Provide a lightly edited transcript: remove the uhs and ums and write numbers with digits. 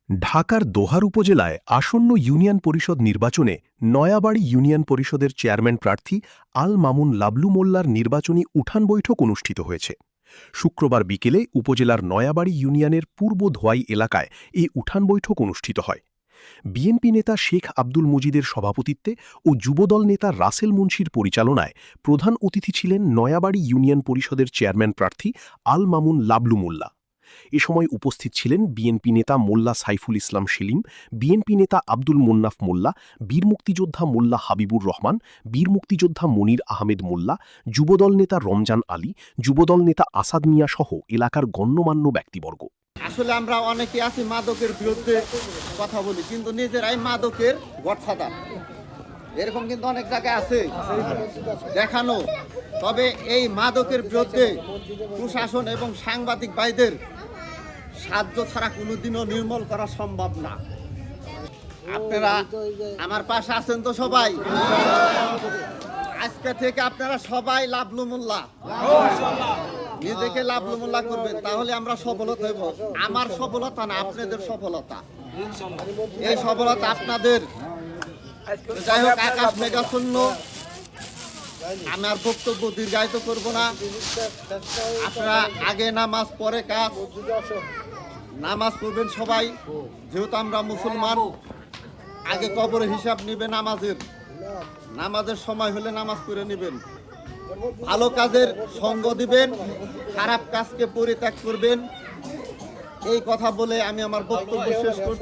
ঢাকার দোহার উপজেলায় আসন্ন ইউনিয়ন পরিষদ নির্বাচনে নয়াবাড়ি ইউনিয়ন পরিষদের চেয়ারম্যান প্রার্থী আল মামুন লাবলু মোল্লার নির্বাচনী উঠান বৈঠক অনুষ্ঠিত হয়েছে। শুক্রবার বিকেলে উপজেলার নয়াবাড়ি ইউনিয়নের পূর্ব ধোয়াই এলাকায় এই উঠান বৈঠক অনুষ্ঠিত হয়। বিএনপি নেতা শেখ আব্দুল মজিদের সভাপতিত্বে ও যুবদল নেতা রাসেল মুন্সির পরিচালনায় প্রধান অতিথি ছিলেন নয়াবাড়ি ইউনিয়ন পরিষদের চেয়ারম্যান প্রার্থী আল মামুন লাবলু মোল্লা। এ সময় উপস্থিত ছিলেন বিএনপি নেতা মোল্লা সাইফুল ইসলাম সেলিম, বিএনপি নেতা আব্দুল মোন্নাফ মোল্লা, বীর মুক্তিযোদ্ধা মোল্লা হাবিবুর রহমান, বীর মুক্তিযোদ্ধা মনির আহমেদ মোল্লা, যুবদল নেতা রমজান আলী, যুবদল নেতা আসাদ মিয়া সহ এলাকার গণ্যমান্য ব্যক্তিবর্গ। আসলে আমরা অনেকে আছি মাদকের বিরুদ্ধে কথা বলি, কিন্তু নিজেরাই মাদকের গডফাদার, এরকম কিন্তু অনেক জায়গায় আছে দেখানো। তবে এই মাদকের বিরুদ্ধে প্রশাসন এবং সাংবাদিক ভাইদের সাহায্য ছাড়া কোনোদিনও নির্মূল করা সম্ভব না। আপনারা আমার পাশে আছেন তো সবাই? আজকে থেকে আপনারা সবাই লাবলু মোল্লা, নিজেকে লাবলু মোল্লা করবেন, তাহলে আমরা সফলতা হইব। আমার সফলতা না, আপনাদের সফলতা। এই সফলতা আপনাদের। যাই হোক, আকাশ মেঘাচ্ছন্ন, আমি আর বক্তব্য দীর্ঘায়িত করব না। আপনারা আগে নামাজ পরে কাজ, নামাজ পড়বেন সবাই, যেহেতু আমরা মুসলমান। আগে কবরে হিসাব নিবেন নামাজের সময় হলে নামাজ পড়ে নেবেন। ভালো কাজের সঙ্গ দিবেন, খারাপ কাজকে পরিত্যাগ করবেন। এই কথা বলে আমি আমার বক্তব্য শেষ করছি।